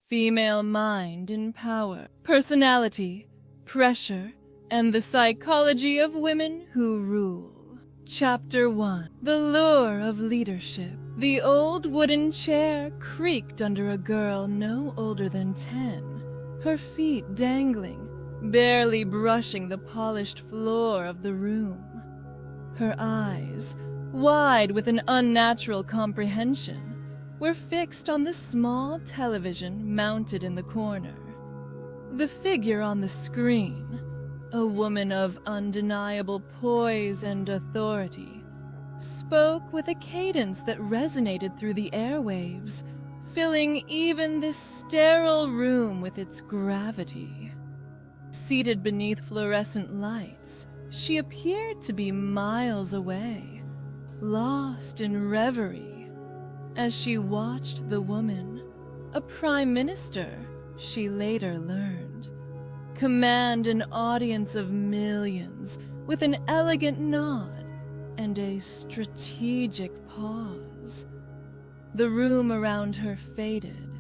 female mind in power, personality, pressure, and the psychology of women who rule. Chapter 1. The Lure of Leadership. The old wooden chair creaked under a girl no older than 10, her feet dangling, barely brushing the polished floor of the room. Her eyes, wide with an unnatural comprehension, were fixed on the small television mounted in the corner. The figure on the screen, a woman of undeniable poise and authority, spoke with a cadence that resonated through the airwaves, filling even this sterile room with its gravity. Seated beneath fluorescent lights, she appeared to be miles away, lost in reverie, as she watched the woman, a prime minister, she later learned, command an audience of millions with an elegant nod and a strategic pause. The room around her faded.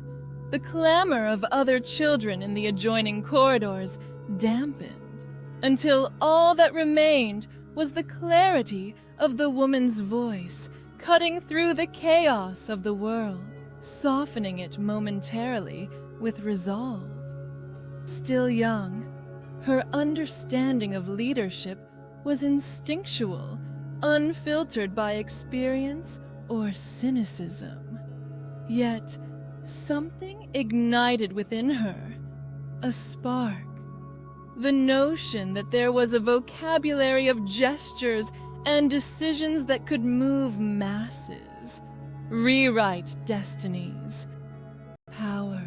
The clamor of other children in the adjoining corridors dampened, until all that remained was the clarity of the woman's voice, cutting through the chaos of the world, softening it momentarily with resolve. Still young, her understanding of leadership was instinctual, unfiltered by experience or cynicism. Yet, something ignited within her, a spark. The notion that there was a vocabulary of gestures and decisions that could move masses, rewrite destinies. Power,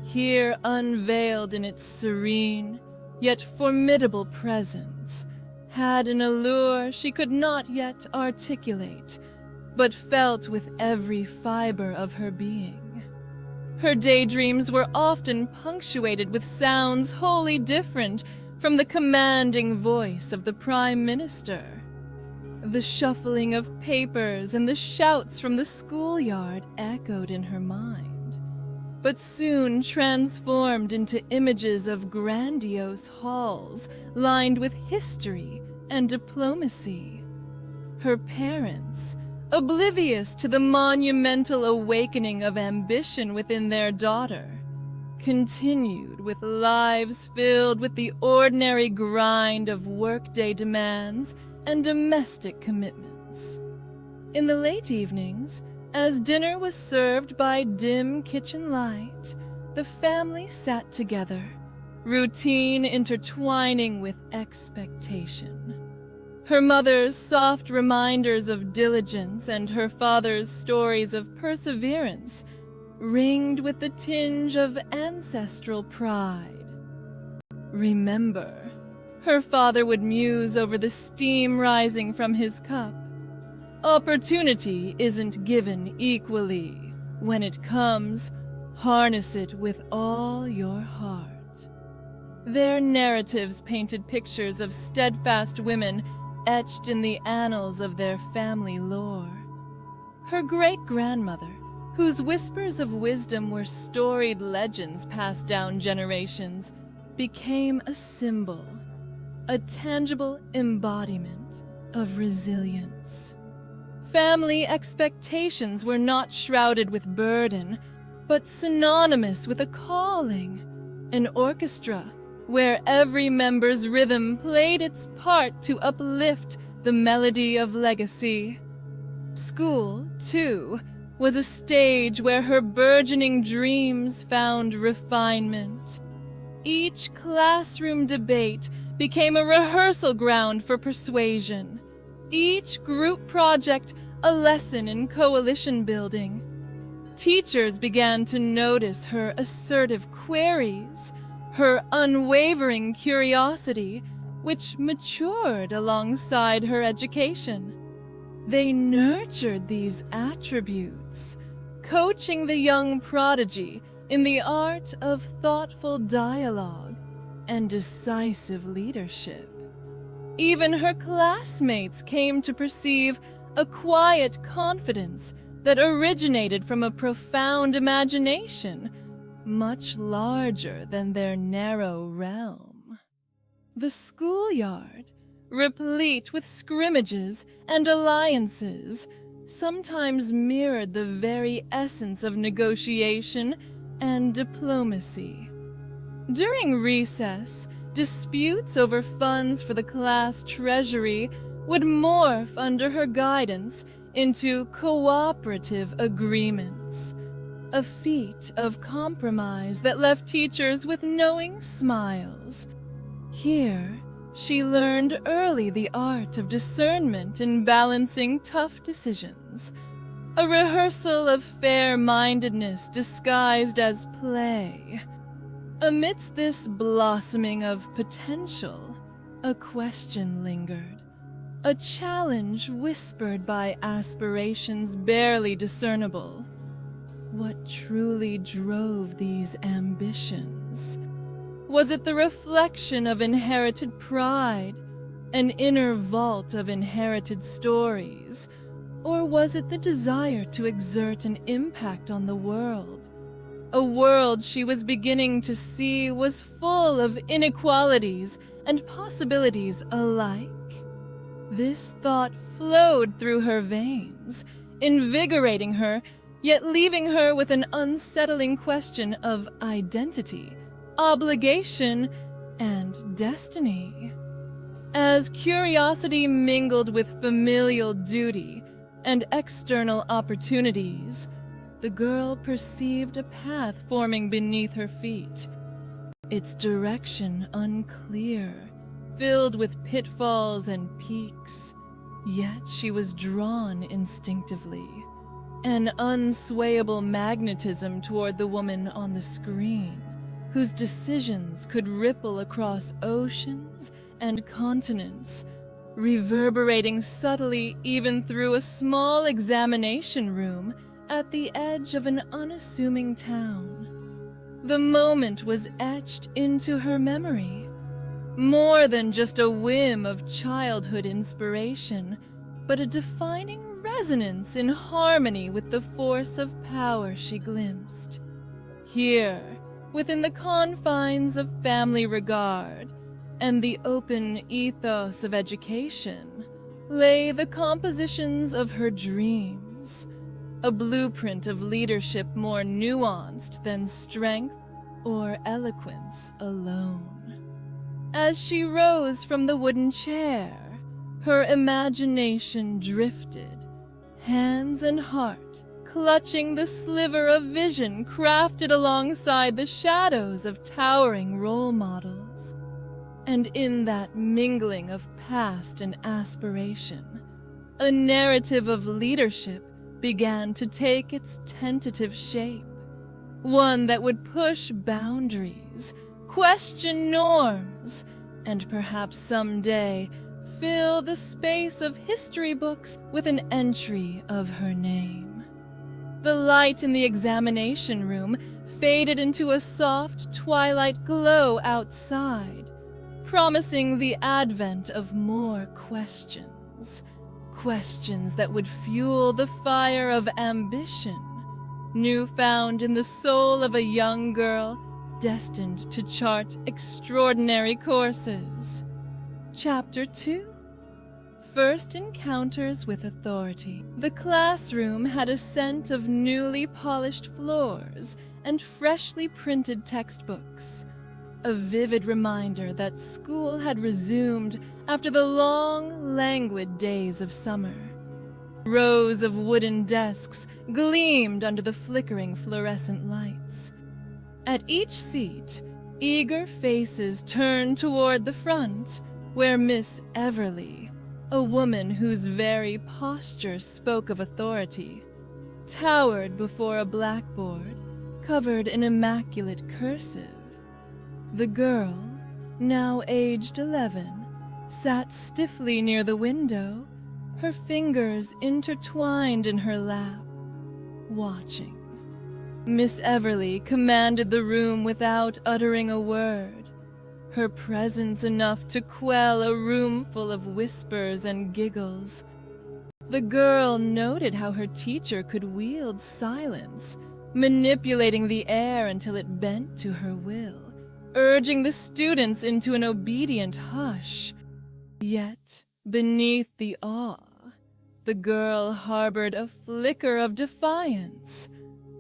here unveiled in its serene, yet formidable presence, had an allure she could not yet articulate, but felt with every fiber of her being. Her daydreams were often punctuated with sounds wholly different from the commanding voice of the Prime Minister. The shuffling of papers and the shouts from the schoolyard echoed in her mind, but soon transformed into images of grandiose halls lined with history and diplomacy. Her parents, oblivious to the monumental awakening of ambition within their daughter, continued with lives filled with the ordinary grind of workday demands and domestic commitments. In the late evenings, as dinner was served by dim kitchen light, the family sat together, routine intertwining with expectation. Her mother's soft reminders of diligence and her father's stories of perseverance ringed with the tinge of ancestral pride. Remember, her father would muse over the steam rising from his cup. Opportunity isn't given equally. When it comes, harness it with all your heart. Their narratives painted pictures of steadfast women etched in the annals of their family lore. Her great-grandmother, whose whispers of wisdom were storied legends passed down generations, became a symbol, a tangible embodiment of resilience. Family expectations were not shrouded with burden, but synonymous with a calling, an orchestra where every member's rhythm played its part to uplift the melody of legacy. School, too, was a stage where her burgeoning dreams found refinement. Each classroom debate became a rehearsal ground for persuasion. Each group project a lesson in coalition building. Teachers began to notice her assertive queries, her unwavering curiosity, which matured alongside her education. They nurtured these attributes, coaching the young prodigy in the art of thoughtful dialogue and decisive leadership. Even her classmates came to perceive a quiet confidence that originated from a profound imagination, much larger than their narrow realm. The schoolyard, replete with scrimmages and alliances, sometimes mirrored the very essence of negotiation and diplomacy. During recess, disputes over funds for the class treasury would morph under her guidance into cooperative agreements, a feat of compromise that left teachers with knowing smiles. Here, she learned early the art of discernment in balancing tough decisions, a rehearsal of fair-mindedness disguised as play. Amidst this blossoming of potential, a question lingered, a challenge whispered by aspirations barely discernible. What truly drove these ambitions? Was it the reflection of inherited pride, an inner vault of inherited stories, or was it the desire to exert an impact on the world? A world she was beginning to see was full of inequalities and possibilities alike. This thought flowed through her veins, invigorating her, yet leaving her with an unsettling question of identity, obligation, and destiny. As curiosity mingled with familial duty and external opportunities, the girl perceived a path forming beneath her feet, its direction unclear, filled with pitfalls and peaks. Yet she was drawn instinctively, an unswayable magnetism toward the woman on the screen, whose decisions could ripple across oceans and continents, reverberating subtly even through a small examination room at the edge of an unassuming town. The moment was etched into her memory, more than just a whim of childhood inspiration, but a defining resonance in harmony with the force of power she glimpsed. Here, within the confines of family regard and the open ethos of education, lay the compositions of her dreams, a blueprint of leadership more nuanced than strength or eloquence alone. As she rose from the wooden chair, her imagination drifted, hands and heart clutching the sliver of vision crafted alongside the shadows of towering role models. And in that mingling of past and aspiration, a narrative of leadership began to take its tentative shape, one that would push boundaries, question norms, and perhaps someday fill the space of history books with an entry of her name. The light in the examination room faded into a soft twilight glow outside, promising the advent of more questions. Questions that would fuel the fire of ambition, newfound in the soul of a young girl destined to chart extraordinary courses. Chapter 2. First Encounters with Authority. The classroom had a scent of newly polished floors and freshly printed textbooks, a vivid reminder that school had resumed after the long, languid days of summer. Rows of wooden desks gleamed under the flickering fluorescent lights. At each seat, eager faces turned toward the front, where Miss Everly, a woman whose very posture spoke of authority, towered before a blackboard covered in immaculate cursive. The girl, now aged 11, sat stiffly near the window, her fingers intertwined in her lap, watching. Miss Everly commanded the room without uttering a word, her presence enough to quell a room full of whispers and giggles. The girl noted how her teacher could wield silence, manipulating the air until it bent to her will, urging the students into an obedient hush. Yet, beneath the awe, the girl harbored a flicker of defiance,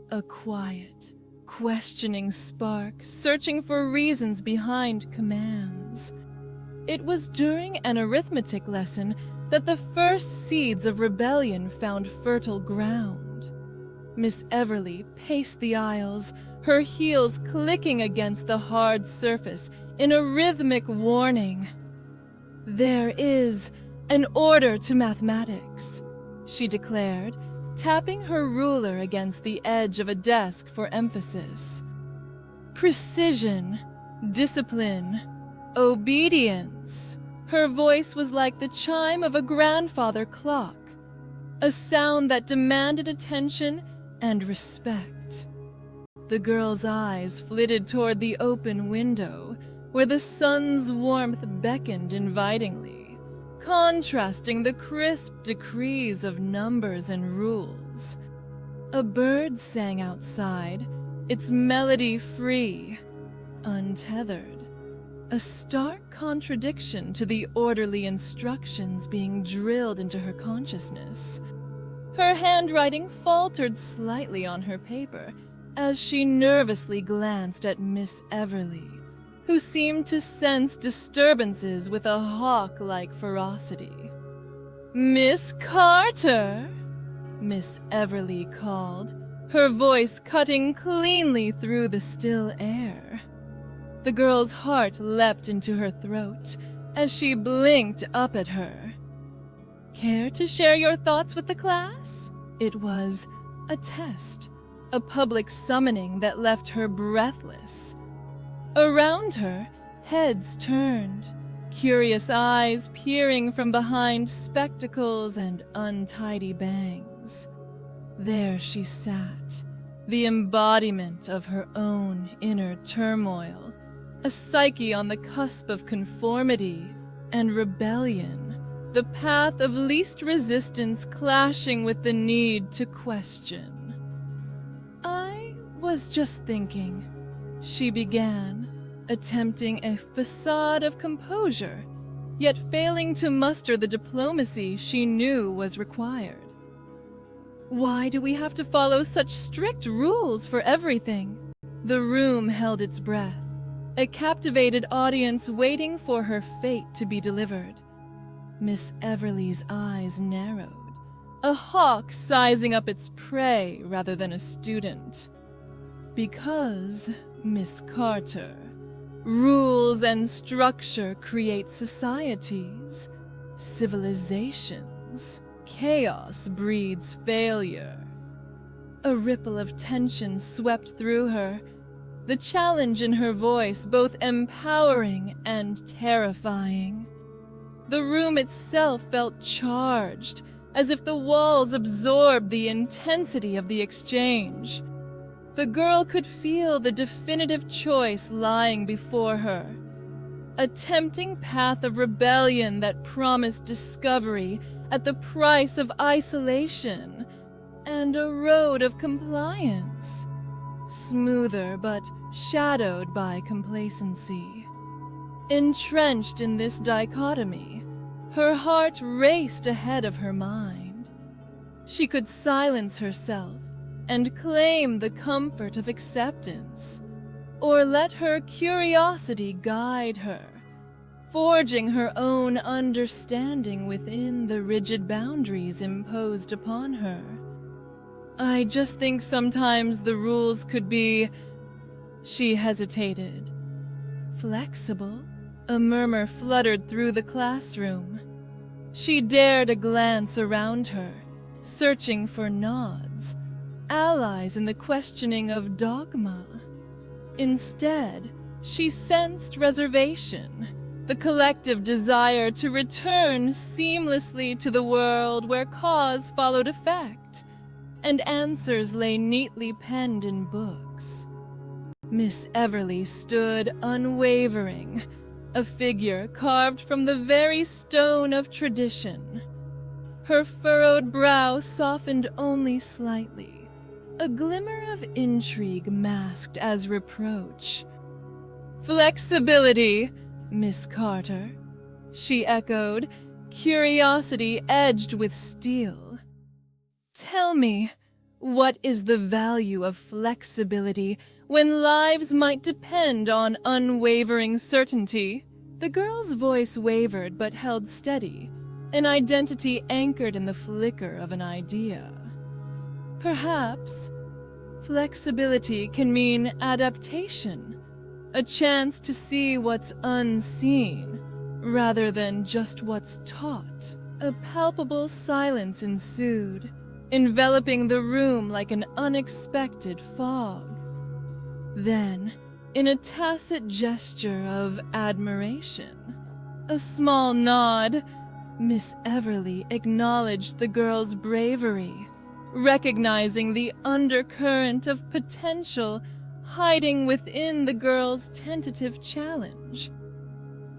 a quiet, questioning spark searching for reasons behind commands. It was during an arithmetic lesson that the first seeds of rebellion found fertile ground. Miss Everly paced the aisles, her heels clicking against the hard surface in a rhythmic warning. "There is an order to mathematics," she declared, tapping her ruler against the edge of a desk for emphasis. "Precision, discipline, obedience." Her voice was like the chime of a grandfather clock, a sound that demanded attention and respect. The girl's eyes flitted toward the open window, where the sun's warmth beckoned invitingly, contrasting the crisp decrees of numbers and rules. A bird sang outside, its melody free, untethered, a stark contradiction to the orderly instructions being drilled into her consciousness. Her handwriting faltered slightly on her paper as she nervously glanced at Miss Everly, who seemed to sense disturbances with a hawk-like ferocity. "Miss Carter!" Miss Everly called, her voice cutting cleanly through the still air. The girl's heart leapt into her throat as she blinked up at her. "Care to share your thoughts with the class?" It was a test, a public summoning that left her breathless. Around her, heads turned, curious eyes peering from behind spectacles and untidy bangs. There she sat, the embodiment of her own inner turmoil, a psyche on the cusp of conformity and rebellion, the path of least resistance clashing with the need to question. "I was just thinking," she began, attempting a facade of composure, yet failing to muster the diplomacy she knew was required. "Why do we have to follow such strict rules for everything?" The room held its breath, a captivated audience waiting for her fate to be delivered. Miss Everly's eyes narrowed, a hawk sizing up its prey rather than a student. "Because, Miss Carter, rules and structure create societies, civilizations. Chaos breeds failure." A ripple of tension swept through her, the challenge in her voice both empowering and terrifying. The room itself felt charged, as if the walls absorbed the intensity of the exchange. The girl could feel the definitive choice lying before her. A tempting path of rebellion that promised discovery at the price of isolation, and a road of compliance, smoother but shadowed by complacency. Entrenched in this dichotomy, her heart raced ahead of her mind. She could silence herself and claim the comfort of acceptance, or let her curiosity guide her, forging her own understanding within the rigid boundaries imposed upon her. "I just think sometimes the rules could be—" She hesitated. "Flexible?" A murmur fluttered through the classroom. She dared a glance around her, searching for nods, allies in the questioning of dogma. Instead, she sensed reservation, the collective desire to return seamlessly to the world where cause followed effect, and answers lay neatly penned in books. Miss Everly stood unwavering, a figure carved from the very stone of tradition. Her furrowed brow softened only slightly, a glimmer of intrigue masked as reproach. "Flexibility, Miss Carter," she echoed, curiosity edged with steel. "Tell me, what is the value of flexibility when lives might depend on unwavering certainty?" The girl's voice wavered but held steady, an identity anchored in the flicker of an idea. "Perhaps flexibility can mean adaptation, a chance to see what's unseen rather than just what's taught." A palpable silence ensued, enveloping the room like an unexpected fog. Then, in a tacit gesture of admiration, a small nod, Miss Everly acknowledged the girl's bravery, recognizing the undercurrent of potential hiding within the girl's tentative challenge.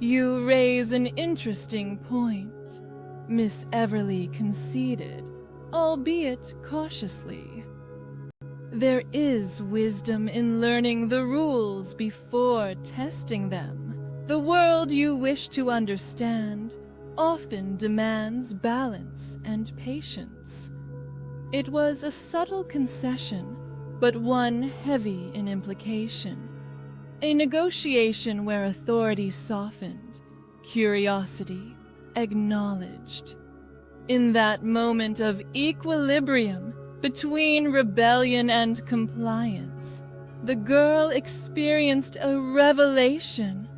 "You raise an interesting point," Miss Everly conceded, albeit cautiously. "There is wisdom in learning the rules before testing them. The world you wish to understand often demands balance and patience." It was a subtle concession, but one heavy in implication. A negotiation where authority softened, curiosity acknowledged. In that moment of equilibrium between rebellion and compliance, the girl experienced a revelation,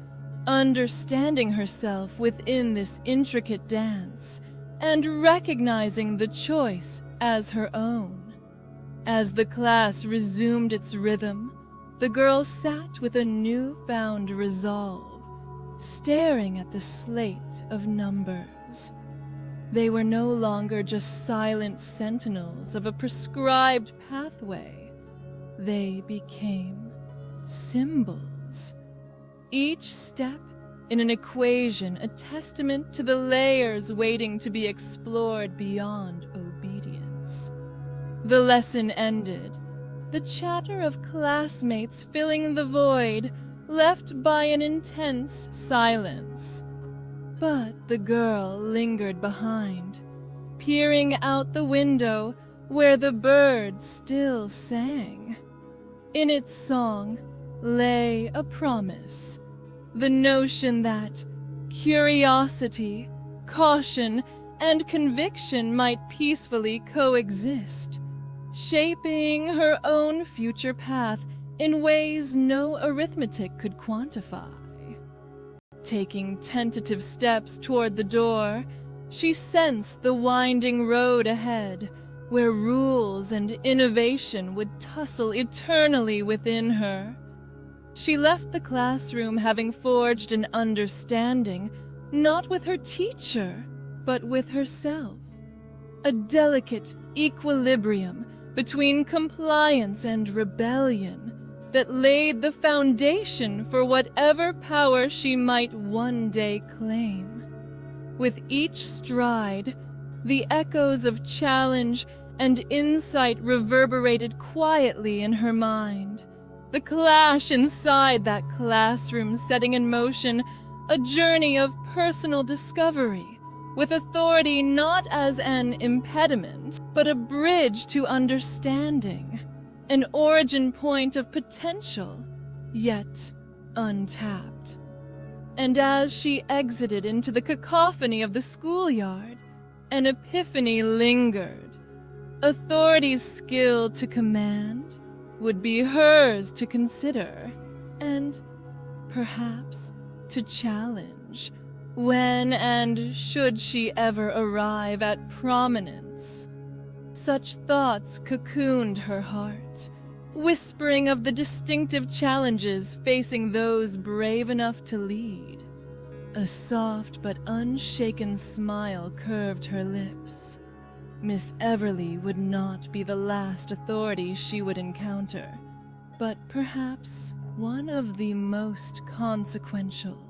understanding herself within this intricate dance and recognizing the choice as her own. As the class resumed its rhythm, the girl sat with a newfound resolve, staring at the slate of numbers. They were no longer just silent sentinels of a prescribed pathway. They became symbols. Each step in an equation a testament to the layers waiting to be explored beyond obedience. The lesson ended, the chatter of classmates filling the void left by an intense silence. But the girl lingered behind, peering out the window where the bird still sang. In its song lay a promise, the notion that curiosity, caution, and conviction might peacefully coexist, shaping her own future path in ways no arithmetic could quantify. Taking tentative steps toward the door, she sensed the winding road ahead, where rules and innovation would tussle eternally within her. She left the classroom having forged an understanding, not with her teacher, but with herself. A delicate equilibrium between compliance and rebellion that laid the foundation for whatever power she might one day claim. With each stride, the echoes of challenge and insight reverberated quietly in her mind, the clash inside that classroom setting in motion a journey of personal discovery, with authority not as an impediment, but a bridge to understanding. An origin point of potential, yet untapped. And as she exited into the cacophony of the schoolyard, an epiphany lingered. Authority's skill to command would be hers to consider, and perhaps to challenge, when and should she ever arrive at prominence. Such thoughts cocooned her heart, whispering of the distinctive challenges facing those brave enough to lead. A soft but unshaken smile curved her lips. Miss Everly would not be the last authority she would encounter, but perhaps one of the most consequential.